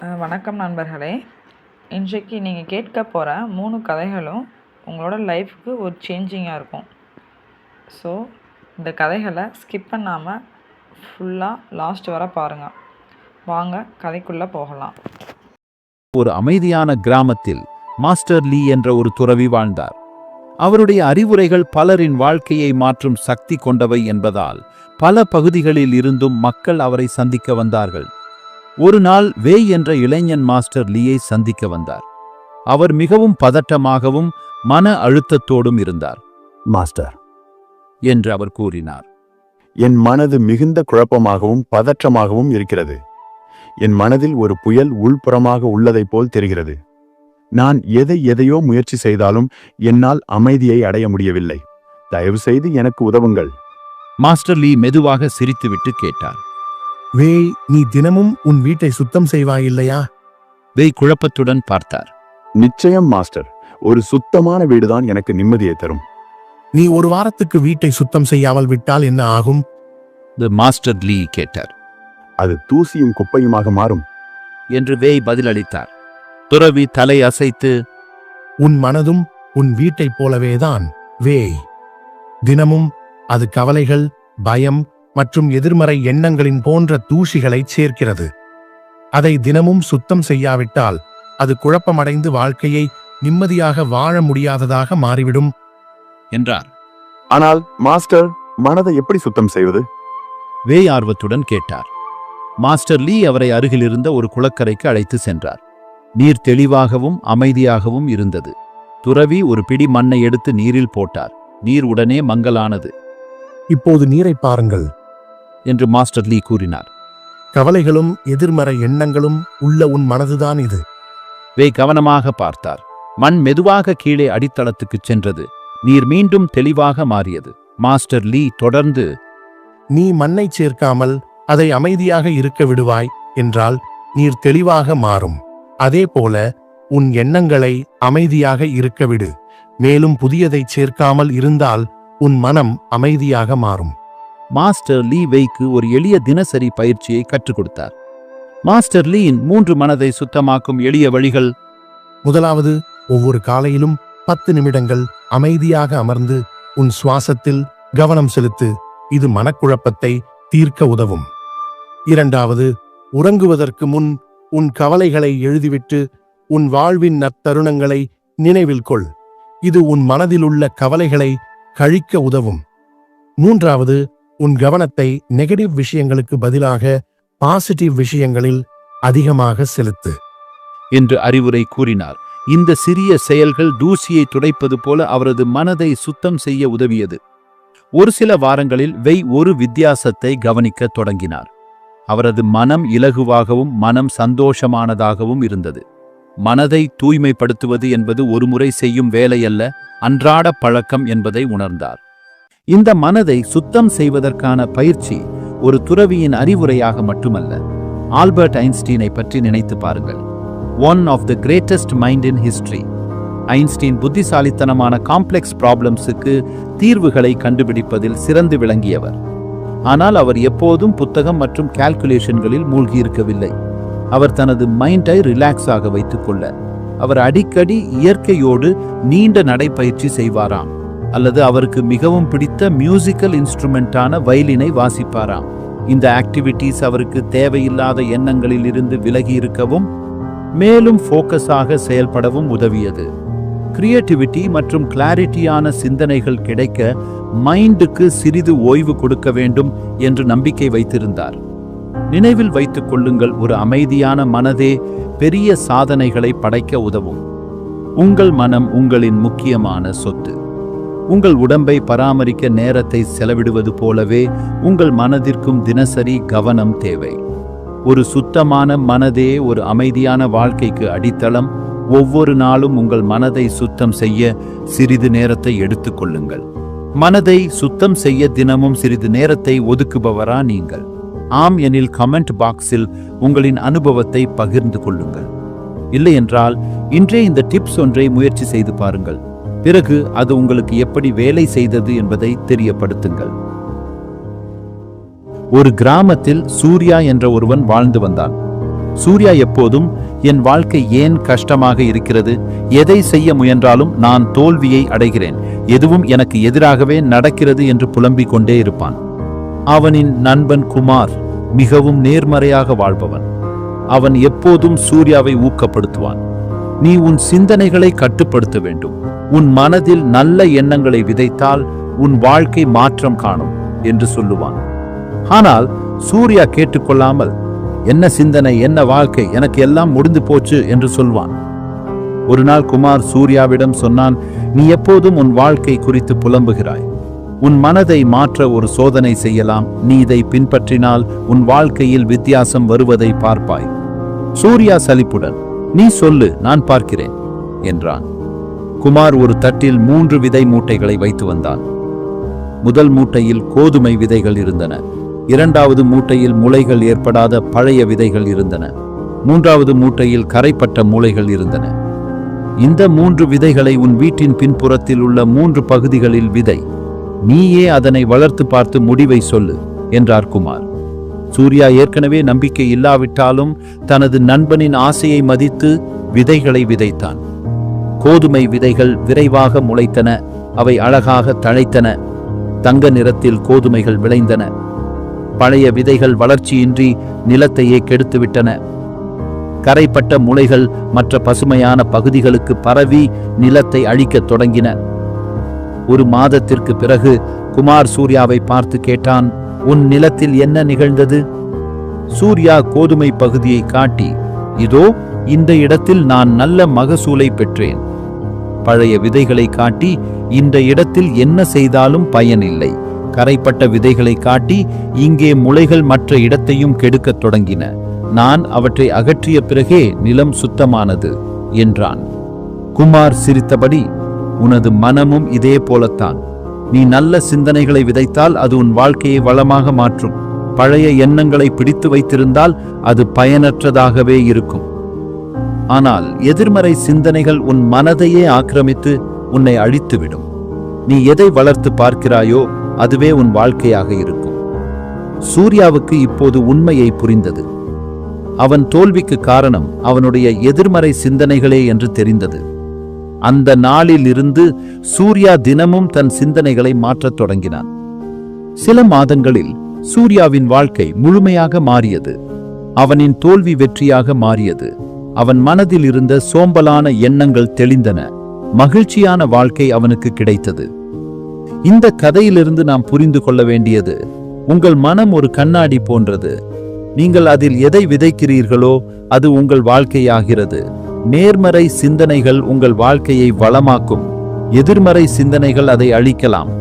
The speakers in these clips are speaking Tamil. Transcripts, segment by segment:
வணக்கம் நண்பர்களே. இன்றைக்கு நீங்கள் கேட்க போகிற 3 கதைகளும் உங்களோட லைஃப்க்கு ஒரு சேஞ்சிங்காக இருக்கும். ஸோ இந்த கதைகளை ஸ்கிப் பண்ணாமல் ஃபுல்லாக லாஸ்ட் வர பாருங்கள். வாங்க கதைக்குள்ளே போகலாம். ஒரு அமைதியான கிராமத்தில் மாஸ்டர் லீ என்ற ஒரு துறவி வாழ்ந்தார். அவருடைய அறிவுரைகள் பலரின் வாழ்க்கையை மாற்றும் சக்தி கொண்டவை என்பதால் பல பகுதிகளில் இருந்தும் மக்கள் அவரை சந்திக்க வந்தார்கள். ஒரு நாள் வேய் என்ற இளைஞன் மாஸ்டர் லீயை சந்திக்க வந்தார். அவர் மிகவும் பதட்டமாகவும் மன அழுத்தத்தோடும் இருந்தார். மாஸ்டர் என்று அவர் கூறினார். என் மனது மிகுந்த குழப்பமாகவும் பதற்றமாகவும் இருக்கிறது. என் மனதில் ஒரு புயல் உள்புறமாக உள்ளதைப் போல் தெரிகிறது. நான் எதையோ முயற்சி செய்தாலும் என்னால் அமைதியை அடைய முடியவில்லை. தயவு செய்து எனக்கு உதவுங்கள். மாஸ்டர் லீ மெதுவாக சிரித்துவிட்டு கேட்டார். வேய், நீ தினமும் உன் வீட்டை சுத்தம் செய்வாய் இல்லையா? வேய் குழப்பத்துடன் பார்த்தார். நிச்சயம் மாஸ்டர், ஒரு சுத்தமான வீடுதான் எனக்கு நிம்மதியை தரும். நீ ஒரு வாரத்துக்கு வீட்டை சுத்தம் செய்யாமல் விட்டால் என்ன ஆகும்? மாஸ்டர் லீ கேட்டார். அது தூசியும் குப்பையுமாக மாறும் என்று வேய் பதிலளித்தார். துறவி தலை அசைத்து, உன் மனதும் உன் வீட்டைப் போலவேதான் வேய். தினமும் அது கவலைகள், பயம் மற்றும் எதிர்மறை எண்ணங்களின் போன்ற தூசிகளை சேர்க்கிறது. அதை தினமும் சுத்தம் செய்யாவிட்டால் அது குழப்பமடைந்து வாழ்க்கையை நிம்மதியாக வாழ முடியாததாக மாறிவிடும் என்றார். ஆனால் மாஸ்டர், மனதை எப்படி சுத்தம் செய்வது? வேய் ஆர்வத்துடன் கேட்டார். மாஸ்டர் லீ அவரை அருகிலிருந்த ஒரு குளக்கரைக்கு அழைத்து சென்றார். நீர் தெளிவாகவும் அமைதியாகவும் இருந்தது. துறவி ஒரு பிடி மண்ணை எடுத்து நீரில் போட்டார். நீர் உடனே மங்கலானது. இப்போது நீரை பாருங்கள் என்று மாஸ்டர் லீ கூறினார். கவலைகளும் எதிர்மறை எண்ணங்களும் உள்ள உன் மனதுதான் இது. வேய் கவனமாக பார்த்தார். மண் மெதுவாக கீழே அடித்தளத்துக்கு சென்றது. நீர் மீண்டும் தெளிவாக மாறியது. மாஸ்டர் லீ தொடர்ந்து, நீ மண்ணை சேர்க்காமல் அதை அமைதியாக இருக்க விடுவாய் என்றால் நீர் தெளிவாக மாறும். அதே போல உன் எண்ணங்களை அமைதியாக இருக்க விடு. மேலும் புதியதை சேர்க்காமல் இருந்தால் உன் மனம் அமைதியாக மாறும். மாஸ்டர் லீ வேய்க்கு ஒரு எளிய தினசரி பயிற்சியை கற்றுக் கொடுத்தார். மாஸ்டர் லீயின் 3 மனதை சுத்தமாக்கும் எளிய வழிகள். முதலாவது, ஒவ்வொரு காலையிலும் 10 நிமிடங்கள் அமைதியாக அமர்ந்து உன் சுவாசத்தில் கவனம் செலுத்து. இது மனக்குழப்பத்தை தீர்க்க உதவும். இரண்டாவது, உறங்குவதற்கு முன் உன் கவலைகளை எழுதிவிட்டு உன் வாழ்வின் நற்தருணங்களை நினைவில் கொள். இது உன் மனதில் உள்ள கவலைகளை கழிக்க உதவும். மூன்றாவது, உன் கவனத்தை நெகட்டிவ் விஷயங்களுக்கு பதிலாக பாசிட்டிவ் விஷயங்களில் அதிகமாக செலுத்து என்று அறிவுரை கூறினார். இந்த சிறிய செயல்கள் தூசியை துடைப்பது போல அவரது மனதை சுத்தம் செய்ய உதவியது. ஒரு சில வாரங்களில் வெய் ஒரு வித்தியாசத்தை கவனிக்க தொடங்கினார். அவரது மனம் இலகுவாகவும் மனம் சந்தோஷமானதாகவும் இருந்தது. மனதை தூய்மைப்படுத்துவது என்பது ஒரு முறை செய்யும் வேலையல்ல, அன்றாட பழக்கம் என்பதை உணர்ந்தார். இந்த மனதை சுத்தம் செய்வதற்கான பயிற்சி ஒரு துறவியின் அறிவுரையாக மட்டுமல்ல. ஆல்பர்ட் ஐன்ஸ்டீனை பற்றி நினைத்து பாருங்கள். One of the greatest mind in history. Einstein புத்திசாலித்தனமான காம்ப்ளெக்ஸ் ப்ராப்ளம்ஸுக்கு தீர்வுகளை கண்டுபிடிப்பதில் சிறந்து விளங்கியவர். ஆனால் அவர் எப்போதும் புத்தகம் மற்றும் கால்குலேஷன்களில் மூழ்கியிருக்கவில்லை. அவர் தனது மைண்டை ரிலாக்ஸாக வைத்துக்கொள்ள அவர் அடிக்கடி இயற்கையோடு நீண்ட நடைப்பயிற்சி செய்வாராம், அல்லது அவருக்கு மிகவும் பிடித்த மியூசிக்கல் இன்ஸ்ட்ருமெண்டான வயலினை வாசிப்பாராம். இந்த ஆக்டிவிட்டீஸ் அவருக்கு தேவையில்லாத எண்ணங்களில் இருந்து விலகி இருக்கவும் மேலும் ஃபோக்கஸாக செயல்படவும் உதவியது. கிரியேட்டிவிட்டி மற்றும் கிளாரிட்டியான சிந்தனைகள் கிடைக்க மைண்டுக்கு சிறிது ஓய்வு கொடுக்க வேண்டும் என்று நம்பிக்கை வைத்திருந்தார். நினைவில் வைத்துக் கொள்ளுங்கள், ஒரு அமைதியான மனதே பெரிய சாதனைகளை படைக்க உதவும். உங்கள் மனம் உங்களின் முக்கியமான சொத்து. உங்கள் உடம்பை பராமரிக்க நேரத்தை செலவிடுவது போலவே உங்கள் மனதிற்கும் தினசரி கவனம் தேவை. ஒரு சுத்தமான மனதே ஒரு அமைதியான வாழ்க்கைக்கு அடித்தளம். ஒவ்வொரு நாளும் உங்கள் மனதை சுத்தம் செய்ய சிறிது நேரத்தை எடுத்துக்கொள்ளுங்கள். மனதை சுத்தம் செய்ய தினமும் சிறிது நேரத்தை ஒதுக்குபவரா நீங்கள்? ஆம் எனில் கமெண்ட் பாக்ஸில் உங்களின் அனுபவத்தை பகிர்ந்து கொள்ளுங்கள். இல்லையென்றால் இன்றே இந்த டிப்ஸ் ஒன்றை முயற்சி செய்து பாருங்கள். பிறகு அது உங்களுக்கு எப்படி வேலை செய்தது என்பதை தெரியப்படுத்துங்கள். ஒரு கிராமத்தில் சூர்யா என்ற ஒருவன் வாழ்ந்து வந்தான். சூர்யா எப்போதும் என் வாழ்க்கை ஏன் கஷ்டமாக இருக்கிறது, எதை செய்ய முயன்றாலும் நான் தோல்வியை அடைகிறேன், எதுவும் எனக்கு எதிராகவே நடக்கிறது என்று புலம்பிக் கொண்டே இருப்பான். அவனின் நண்பன் குமார் மிகவும் நேர்மறையாக வாழ்பவன். அவன் எப்போதும் சூர்யாவை ஊக்கப்படுத்துவான். நீ உன் சிந்தனைகளை கட்டுப்படுத்த வேண்டும், உன் மனதில் நல்ல எண்ணங்களை விதைத்தால் உன் வாழ்க்கை மாற்றம் காணும் என்று சொல்லுவான். ஆனால் சூர்யா கேட்டுக்கொள்ளாமல், என்ன சிந்தனை, என்ன வாழ்க்கை, எனக்கு எல்லாம் முடிந்து போச்சு என்று சொல்வான். ஒரு நாள் குமார் சூர்யாவிடம் சொன்னான், நீ எப்போதும் உன் வாழ்க்கை குறித்து புலம்புகிறாய். உன் மனதை மாற்ற ஒரு சோதனை செய்யலாம். நீ இதை பின்பற்றினால் உன் வாழ்க்கையில் வித்தியாசம் வருவதை பார்ப்பாய். சூர்யா சலிப்புடன், நீ சொல்லு, நான் பார்க்கிறேன் என்றான். குமார் ஒரு தட்டில் 3 விதை மூட்டைகளை வைத்து வந்தான். முதல் மூட்டையில் கோதுமை விதைகள் இருந்தன. 2வது மூட்டையில் முளைகள் ஏற்படாத பழைய விதைகள் இருந்தன. 3வது மூட்டையில் கரைப்பட்ட மூளைகள் இருந்தன. இந்த 3 விதைகளை உன் வீட்டின் பின்புறத்தில் உள்ள 3 பகுதிகளில் விதை. நீயே அதனை வளர்த்து பார்த்து முடிவை சொல்லு என்றார் குமார். சூர்யா ஏற்கனவே நம்பிக்கை இல்லாவிட்டாலும் தனது நண்பனின் ஆசையை மதித்து விதைகளை விதைத்தான். கோதுமை விதைகள் விரைவாக முளைத்தன. அவை அழகாக தழைத்தன. தங்க நிறத்தில் கோதுமைகள் விளைந்தன. பழைய விதைகள் வளர்ச்சியின்றி நிலத்தையே கெடுத்துவிட்டன. கரைப்பட்ட முளைகள் மற்ற பசுமையான பகுதிகளுக்கு பரவி நிலத்தை அழிக்கத் தொடங்கின. 1 மாதத்திற்கு பிறகு குமார் சூர்யாவை பார்த்து கேட்டான், உன் நிலத்தில் என்ன நிகழ்ந்தது? சூர்யா கோதுமை பகுதியை காட்டி, இதோ இந்த இடத்தில் நான் நல்ல மகசூலை பெற்றேன். பழைய விதைகளை காட்டி, இந்த இடத்தில் என்ன செய்தாலும் பயனில்லை. கரைப்பட்ட விதைகளை காட்டி, இங்கே முளைகள் மற்ற இடத்தையும் கெடுக்கத் தொடங்கின. நான் அவற்றை அகற்றிய பிறகே நிலம் சுத்தமானது என்றான். குமார் சிரித்தபடி, உனது மனமும் இதே போலத்தான். நீ நல்ல சிந்தனைகளை விதைத்தால் அது உன் வாழ்க்கையை வளமாக மாற்றும். பழைய எண்ணங்களை பிடித்து வைத்திருந்தால் அது பயனற்றதாகவே இருக்கும். ஆனால் எதிர்மறை சிந்தனைகள் உன் மனதையே ஆக்கிரமித்து உன்னை அழித்துவிடும். நீ எதை வளர்த்து பார்க்கிறாயோ அதுவே உன் வாழ்க்கையாக இருக்கும். சூர்யாவுக்கு இப்போது உண்மையை புரிந்தது. அவன் தோல்விக்கு காரணம் அவனுடைய எதிர்மறை சிந்தனைகளே என்று தெரிந்தது. அந்த நாளில் இருந்து சூர்யா தினமும் தன் சிந்தனைகளை மாற்றத் தொடங்கினான். சில மாதங்களில் சூர்யாவின் வாழ்க்கை முழுமையாக மாறியது. அவனின் தோல்வி வெற்றியாக மாறியது. அவன் மனதில் இருந்த சோம்பலான எண்ணங்கள் தெளிந்தன. மகிழ்ச்சியான வாழ்க்கை அவனுக்கு கிடைத்தது. இந்த கதையிலிருந்து நாம் புரிந்து கொள்ள வேண்டியது, உங்கள் மனம் ஒரு கண்ணாடி போன்றது. நீங்கள் அதில் எதை விதைக்கிறீர்களோ அது உங்கள் வாழ்க்கையாகிறது. நேர்மறை சிந்தனைகள் உங்கள் வாழ்க்கையை வளமாக்கும். எதிர்மறை சிந்தனைகள் அதை அழிக்கலாம்.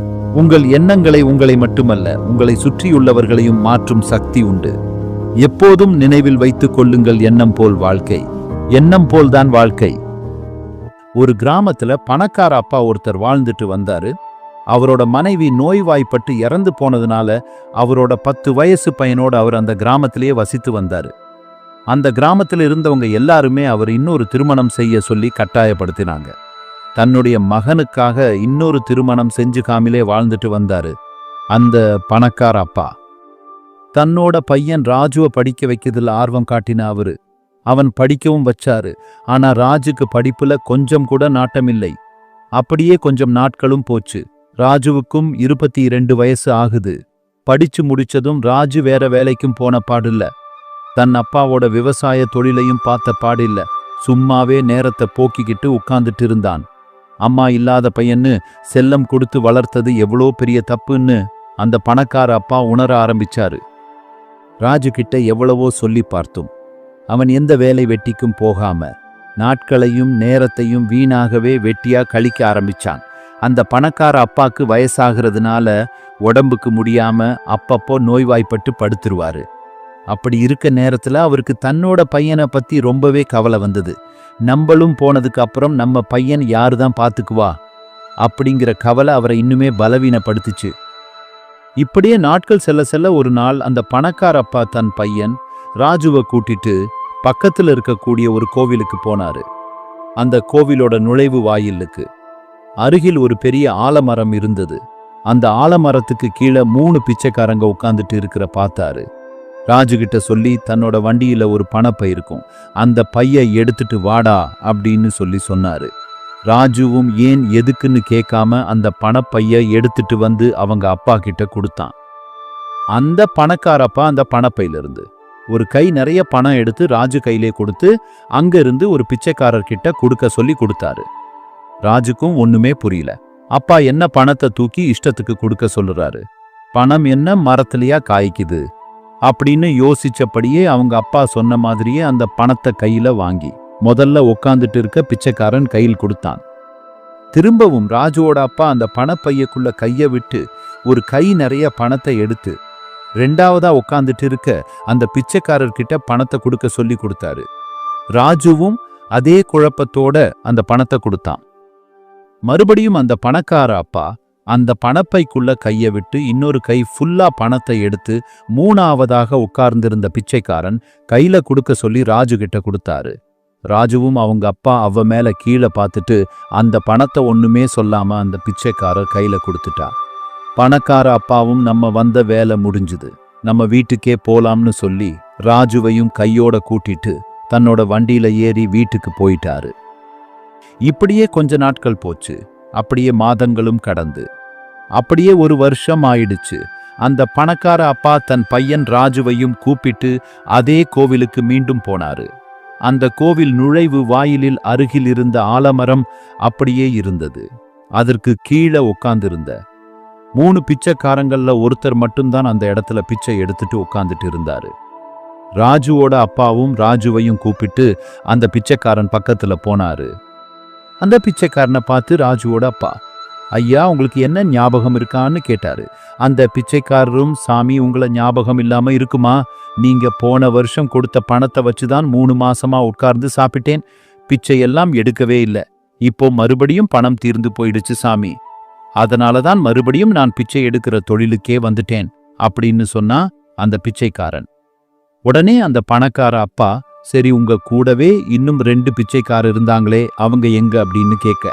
உங்கள் எண்ணங்களை உங்களை மட்டுமல்ல, உங்களை சுற்றியுள்ளவர்களையும் மாற்றும் சக்தி உண்டு. எப்போதும் நினைவில் வைத்துக் கொள்ளுங்கள், எண்ணம் போல் வாழ்க்கை. எண்ணம் போல்தான் வாழ்க்கை. ஒரு கிராமத்துல பணக்கார அப்பா ஒருத்தர் வாழ்ந்துட்டு வந்தாரு. அவரோட மனைவி நோய்வாய்ப்பட்டு இறந்து போனதுனால அவரோட 10 வயசு பையனோடு அவர் அந்த கிராமத்திலேயே வசித்து வந்தாரு. அந்த கிராமத்தில் இருந்தவங்க எல்லாருமே அவர் இன்னொரு திருமணம் செய்ய சொல்லி கட்டாயப்படுத்தினாங்க. தன்னுடைய மகனுக்காக இன்னொரு திருமணம் செஞ்சுக்காமலே வாழ்ந்துட்டு வந்தாரு அந்த பணக்கார அப்பா. தன்னோட பையன் ராஜுவை படிக்க வைக்கிறதுல ஆர்வம் காட்டின அவன் படிக்கவும் வச்சாரு. ஆனா ராஜுக்கு படிப்புல கொஞ்சம் கூட நாட்டமில்லை. அப்படியே கொஞ்சம் நாட்களும் போச்சு. ராஜுவுக்கும் 22 வயசு ஆகுது. படிச்சு முடிச்சதும் ராஜு வேற வேலைக்கும் போன பாடில்ல. தன் அப்பாவோட விவசாய தொழிலையும் பார்த்த பாடில்ல. சும்மாவே நேரத்தை போக்கிக்கிட்டு உட்கார்ந்துட்டு இருந்தான். அம்மா இல்லாத பையன்னு செல்லம் கொடுத்து வளர்த்தது எவ்வளோ பெரிய தப்புன்னு அந்த பணக்கார அப்பா உணர ஆரம்பிச்சாரு. ராஜு கிட்ட எவ்வளவோ சொல்லி பார்த்தோம். அவன் எந்த வேலை வெட்டிக்கும் போகாம நாட்களையும் நேரத்தையும் வீணாகவே வெட்டியா கழிக்க ஆரம்பிச்சான். அந்த பணக்கார அப்பாக்கு வயசாகிறதுனால உடம்புக்கு முடியாம அப்பப்போ நோய்வாய்ப்பட்டு படுத்துருவாரு. அப்படி இருக்க நேரத்துல அவருக்கு தன்னோட பையனை பத்தி ரொம்பவே கவலை வந்தது. நம்மளும் போனதுக்கு அப்புறம் நம்ம பையன் யாரு தான் பார்த்துக்குவா அப்படிங்கிற கவலை அவரை இன்னுமே பலவீனப்படுத்துச்சு. இப்படியே நாட்கள் செல்ல செல்ல ஒரு நாள் அந்த பணக்கார அப்பா தன் பையன் ராஜுவை கூட்டிட்டு பக்கத்துல இருக்கக்கூடிய ஒரு கோவிலுக்கு போனாரு. அந்த கோவிலோட நுழைவு வாயிலுக்கு அருகில் ஒரு பெரிய ஆலமரம் இருந்தது. அந்த ஆலமரத்துக்கு கீழே 3 பிச்சைக்காரங்க உட்கார்ந்துட்டு இருக்கிற பார்த்தாரு. ராஜு கிட்ட சொல்லி தன்னோட வண்டியில ஒரு பணப்பை இருக்கும், அந்த பையை எடுத்துட்டு வாடா அப்படின்னு சொல்லி சொன்னாரு. ராஜுவும் ஏன் எதுக்குன்னு கேட்காம அந்த பணப்பைய எடுத்துட்டு வந்து அவங்க அப்பா கிட்ட கொடுத்தான். அந்த பணக்காரப்பா அந்த பணப்பையில இருந்து ஒரு கை நிறைய பணம் எடுத்து ராஜு கையிலே கொடுத்து அங்க இருந்து ஒரு பிச்சைக்காரர்கிட்ட கொடுக்க சொல்லி கொடுத்தாரு. ராஜுக்கும் ஒண்ணுமே புரியல. அப்பா என்ன பணத்தை தூக்கி இஷ்டத்துக்கு கொடுக்க சொல்லுறாரு? பணம் என்ன மரத்திலேயா காய்க்குது அப்படின்னு யோசிச்சபடியே அவங்க அப்பா சொன்ன மாதிரியே அந்த பணத்தை கையில வாங்கி முதல்ல உட்காந்துட்டு இருக்க பிச்சைக்காரன் கையில் கொடுத்தான். திரும்பவும் ராஜுவோட அப்பா அந்த பணப்பையக்குள்ள கைய விட்டு ஒரு கை நிறைய பணத்தை எடுத்து ரெண்டாவதா உட்காந்துட்டு இருக்க அந்த பிச்சைக்காரர்கிட்ட பணத்தை கொடுக்க சொல்லி கொடுத்தாரு. ராஜுவும் அதே குழப்பத்தோட அந்த பணத்தை கொடுத்தான். மறுபடியும் அந்த பணக்கார அப்பா அந்த பணப்பைக்குள்ள கைய விட்டு இன்னொரு கை ஃபுல்லா பணத்தை எடுத்து மூணாவதாக உட்கார்ந்திருந்த பிச்சைக்காரன் கையில கொடுக்க சொல்லி ராஜு கிட்ட கொடுத்தாரு. ராஜுவும் அவங்க அப்பா அவ மேல கீழே பார்த்துட்டு அந்த பணத்தை ஒண்ணுமே சொல்லாம அந்த பிச்சைக்காரர் கையில கொடுத்துட்டா. பணக்கார அப்பாவும் நம்ம வந்த வேலை முடிஞ்சுது, நம்ம வீட்டுக்கே போலாம்னு சொல்லி ராஜுவையும் கையோட கூட்டிட்டு தன்னோட வண்டியில ஏறி வீட்டுக்கு போயிட்டாரு. இப்படியே கொஞ்ச நாட்கள் போச்சு. அப்படியே மாதங்களும் கடந்து அப்படியே ஒரு வருஷம் ஆயிடுச்சு. அந்த பணக்கார அப்பா தன் பையன் ராஜுவையும் கூப்பிட்டு அதே கோவிலுக்கு மீண்டும் போனாரு. அந்த கோவில் நுழைவு வாயிலில் அருகில் இருந்த ஆலமரம் அப்படியே இருந்தது. அதற்கு கீழே உட்கார்ந்திருந்த 3 பிச்சைக்காரங்கள்ல ஒருத்தர் மட்டும்தான் அந்த இடத்துல பிச்சை எடுத்துட்டு உட்கார்ந்துட்டு இருந்தாரு. ராஜுவோட அப்பாவும் ராஜுவையும் கூப்பிட்டு அந்த பிச்சைக்காரன் பக்கத்துல போனாரு. அந்த பிச்சைக்காரனை பார்த்து ராஜுவோட அப்பா, ஐயா உங்களுக்கு என்ன ஞாபகம் இருக்கான்னு கேட்டாரு. அந்த பிச்சைக்காரரும், சாமி உங்களை ஞாபகம் இல்லாம இருக்குமா? நீங்க போன வருஷம் கொடுத்த பணத்தை வச்சுதான் 3 மாசமா உட்கார்ந்து சாப்பிட்டேன். பிச்சையெல்லாம் எடுக்கவே இல்லை. இப்போ மறுபடியும் பணம் தீர்ந்து போயிடுச்சு சாமி. அதனாலதான் மறுபடியும் நான் பிச்சை எடுக்கிற தொழிலுக்கே வந்துட்டேன் அப்படின்னு சொன்னா அந்த பிச்சைக்காரன். உடனே அந்த பணக்கார அப்பா, சரி உங்க கூடவே இன்னும் 2 பிச்சைக்காரர் இருந்தாங்களே, அவங்க எங்க அப்படின்னு கேட்க,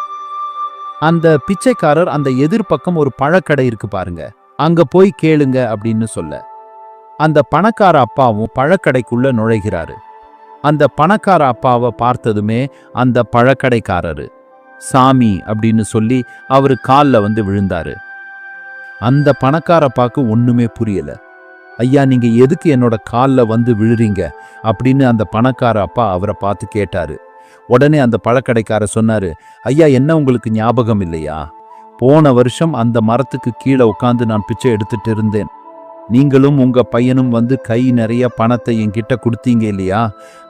அந்த பிச்சைக்காரர் அந்த எதிர்பக்கம் ஒரு பழக்கடை இருக்கு பாருங்க, அங்க போய் கேளுங்க அப்படின்னு சொல்ல, அந்த பணக்கார அப்பாவும் பழக்கடைக்குள்ள நுழைகிறாரு. அந்த பணக்கார அப்பாவை பார்த்ததுமே அந்த பழக்கடைக்காரரு சாமி அப்படின்னு சொல்லி அவரு காலில் வந்து விழுந்தாரு. அந்த பணக்கார அப்பாவுக்கு ஒண்ணுமே புரியல. ஐயா நீங்க எதுக்கு என்னோட காலில் வந்து விழுறீங்க அப்படின்னு அந்த பணக்கார அப்பா அவரை பார்த்து கேட்டாரு. உடனே அந்த பழக்கடைக்கார சொன்னாரு, ஐயா என்ன உங்களுக்கு ஞாபகம் இல்லையா? போன வருஷம் அந்த மரத்துக்கு கீழே உட்காந்து நான் பிச்சை எடுத்துட்டு இருந்தேன். நீங்களும் உங்க பையனும் வந்து கை நிறைய பணத்தை என்கிட்ட கொடுத்தீங்க இல்லையா?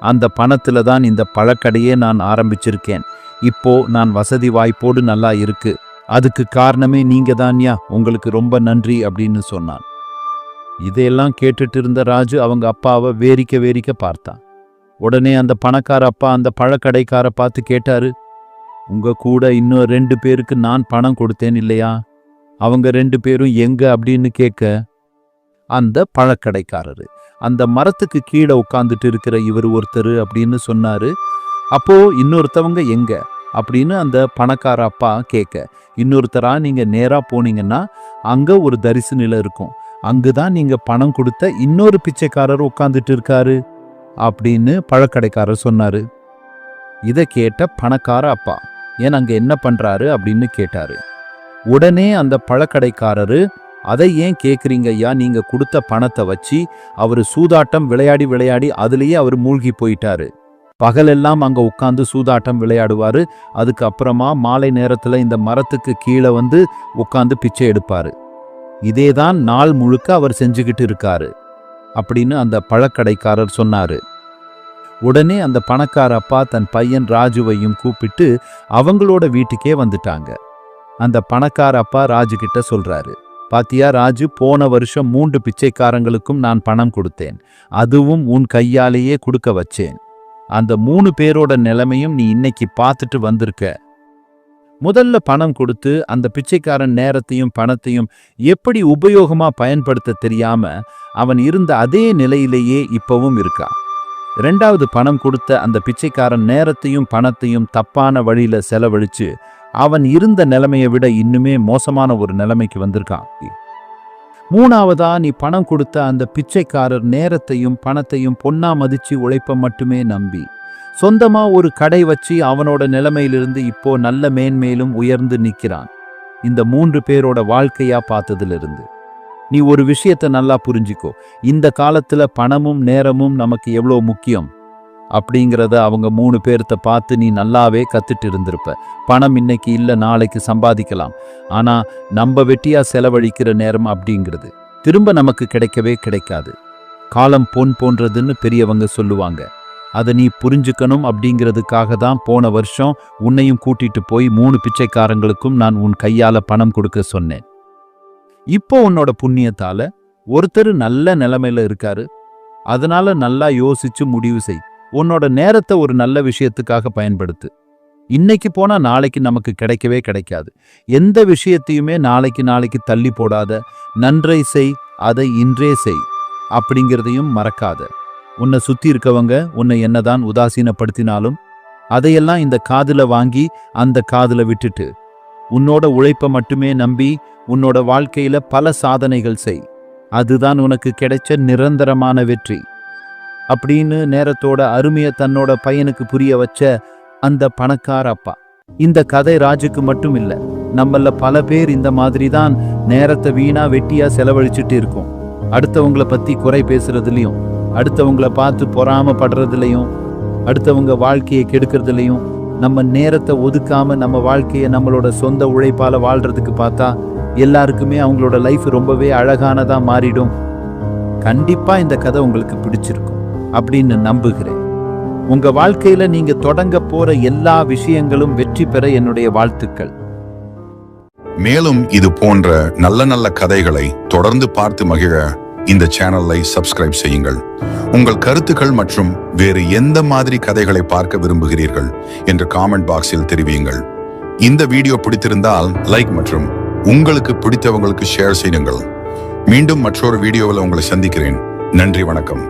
அந்த பணத்துல தான் இந்த பழக்கடையே நான் ஆரம்பிச்சிருக்கேன். இப்போ நான் வசதி வாய்ப்போடு நல்லா இருக்கு. அதுக்கு காரணமே நீங்க தான்யா, உங்களுக்கு ரொம்ப நன்றி அப்படின்னு சொன்னான். இதையெல்லாம் கேட்டுட்டு இருந்த ராஜு அவங்க அப்பாவை வேரிக்க பார்த்தான். உடனே அந்த பணக்கார அப்பா அந்த பழக்கடைக்கார பார்த்து கேட்டாரு, உங்க கூட இன்னும் 2 பேருக்கு நான் பணம் கொடுத்தேன் இல்லையா? அவங்க 2 பேரும் எங்க அப்படின்னு கேட்க, அந்த பழக்கடைக்காரரு அந்த மரத்துக்கு கீழே உட்காந்துட்டு இருக்கிற இவர் ஒருத்தர் அப்படின்னு சொன்னாரு. அப்போ இன்னொருத்தவங்க எங்க அப்படின்னு அந்த பணக்கார அப்பா கேட்க, இன்னொருத்தரா நீங்க நேரா போனீங்கன்னா அங்க ஒரு தரிசு நிலை இருக்கும், அங்குதான் நீங்க பணம் கொடுத்த இன்னொரு பிச்சைக்காரர் உட்காந்துட்டு இருக்காரு அப்படின்னு பழக்கடைக்காரர் சொன்னாரு. இதை கேட்ட பணக்கார அப்பா, ஏன் அங்க என்ன பண்றாரு அப்படின்னு கேட்டாரு. உடனே அந்த பழக்கடைக்காரரு, அதை ஏன் கேக்குறீங்க ஐயா, நீங்க கொடுத்த பணத்தை வச்சு அவரு சூதாட்டம் விளையாடி அதுலயே அவர் மூழ்கி போயிட்டாரு. பகலெல்லாம் அங்க உட்கார்ந்து சூதாட்டம் விளையாடுவாரு. அதுக்கு அப்புறமா மாலை நேரத்துல இந்த மரத்துக்கு கீழே வந்து உட்கார்ந்து பிச்சை எடுப்பாரு. இதேதான் நாள் முழுக்க அவர் செஞ்சுக்கிட்டு இருக்காரு அப்படின்னு அந்த பழக்கடைக்காரர் சொன்னாரு. உடனே அந்த பணக்கார அப்பா தன் பையன் ராஜுவையும் கூப்பிட்டு அவங்களோட வீட்டுக்கே வந்துட்டாங்க. அந்த பணக்கார அப்பா ராஜு கிட்ட சொல்றாரு, பாத்தியா ராஜு, போன வருஷம் 3 பிச்சைக்காரங்களுக்கும் நான் பணம் கொடுத்தேன். அதுவும் உன் கையாலேயே கொடுக்க வச்சேன். அந்த 3 பேரோட நிலைமையும் நீ இன்னைக்கு பார்த்துட்டு வந்திருக்க. முதல்ல பணம் கொடுத்து அந்த பிச்சைக்காரன் நேரத்தையும் பணத்தையும் எப்படி உபயோகமா பயன்படுத்த தெரியாம அவன் இருந்த அதே நிலையிலேயே இப்பவும் இருக்கா. 2வது பணம் கொடுத்த அந்த பிச்சைக்காரன் நேரத்தையும் பணத்தையும் தப்பான வழியில செலவழிச்சு அவன் இருந்த நிலைமையை விட இன்னுமே மோசமான ஒரு நிலைமைக்கு வந்திருக்கான். மூணாவதா, நீ பணம் கொடுத்த அந்த பிச்சைக்காரர் நேரத்தையும் பணத்தையும் பொன்னா மதிச்சு உழைப்ப மட்டுமே நம்பி சொந்தமா ஒரு கடை வச்சு அவனோட நிலைமையிலிருந்து இப்போ நல்ல மேன்மேலும் உயர்ந்து நிக்கிறான். இந்த 3 பேரோட வாழ்க்கையா பார்த்ததிலிருந்து நீ ஒரு விஷயத்தை நல்லா புரிஞ்சிக்கோ. இந்த காலத்துல பணமும் நேரமும் நமக்கு எவ்வளோ முக்கியம் அப்படிங்கிறத அவங்க 3 பேர்த்த பார்த்து நீ நல்லாவே கத்துட்டு இருந்திருப்ப. பணம் இன்னைக்கு இல்லை, நாளைக்கு சம்பாதிக்கலாம். ஆனா நம்ம வெட்டியா செலவழிக்கிற நேரம் அப்படிங்கிறது திரும்ப நமக்கு கிடைக்கவே கிடைக்காது. காலம் பொன் போன்றதுன்னு பெரியவங்க சொல்லுவாங்க. அதை நீ புரிஞ்சுக்கணும். அப்படிங்கிறதுக்காக தான் போன வருஷம் உன்னையும் கூட்டிட்டு போய் 3 பிச்சைக்காரங்களுக்கும் நான் உன் கையால பணம் கொடுக்க சொன்னேன். இப்போ உன்னோட புண்ணியத்தால ஒருத்தர் நல்ல நிலைமையில இருக்காரு. அதனால நல்லா யோசிச்சு முடிவு செய். உன்னோட நேரத்தை ஒரு நல்ல விஷயத்துக்காக பயன்படுத்து. இன்னைக்கு போனா நாளைக்கு நமக்கு கிடைக்கவே கிடைக்காது. எந்த விஷயத்தையுமே நாளைக்கு தள்ளி போடாத. நன்றை செய், அதை இன்றே செய் அப்படிங்கிறதையும் மறக்காத. உன்னை சுத்தி இருக்கவங்க உன்னை என்னதான் உதாசீனப்படுத்தினாலும் அதையெல்லாம் இந்த காதுல வாங்கி அந்த காதுல விட்டுட்டு உன்னோட உழைப்பை மட்டுமே நம்பி உன்னோட வாழ்க்கையில பல சாதனைகள் செய். அதுதான் உனக்கு கிடைச்ச நிரந்தரமான வெற்றி அப்படின்னு நேரத்தோட அருமையை தன்னோட பையனுக்கு புரிய வச்ச அந்த பணக்கார அப்பா. இந்த கதை ராஜுக்கு மட்டும் இல்ல, நம்மள பல பேர் இந்த மாதிரி தான் நேரத்தை வீணா வெட்டியா செலவழிச்சிட்டு இருக்கோம். அடுத்தவங்கள பத்தி குறை பேசுறதுலயும், அடுத்தவங்கள பார்த்து பொறாமப்படுறதுலையும், அடுத்தவங்க வாழ்க்கையை கெடுக்கிறதுலையும் நம்ம நேரத்தை ஒதுக்காம நம்ம வாழ்க்கையை நம்மளோட சொந்த உழைப்பால வாழ்றதுக்கு பார்த்தா எல்லாருக்குமே அவங்களோட லைஃப் ரொம்பவே அழகானதா மாறிடும். கண்டிப்பா இந்த கதை உங்களுக்கு பிடிச்சிருக்கும் அப்படின்னு நம்புகிறேன். உங்க வாழ்க்கையில நீங்க தொடங்க போற எல்லா விஷயங்களும் வெற்றி பெற என்னுடைய வாழ்த்துக்கள். மேலும் இது போன்ற நல்ல நல்ல கதைகளை தொடர்ந்து பார்த்து மகிழ இந்த சேனலை சப்ஸ்கிரைப் செய்யுங்கள். உங்கள் கருத்துக்கள் மற்றும் வேறு எந்த மாதிரி கதைகளை பார்க்க விரும்புகிறீர்கள் என்று காமெண்ட் பாக்ஸில் தெரிவியுங்கள். இந்த வீடியோ பிடித்திருந்தால் லைக் மற்றும் உங்களுக்கு பிடித்தவங்களுக்கு ஷேர் செய்யுங்கள். மீண்டும் மற்றொரு வீடியோவில் உங்களை சந்திக்கிறேன். நன்றி, வணக்கம்.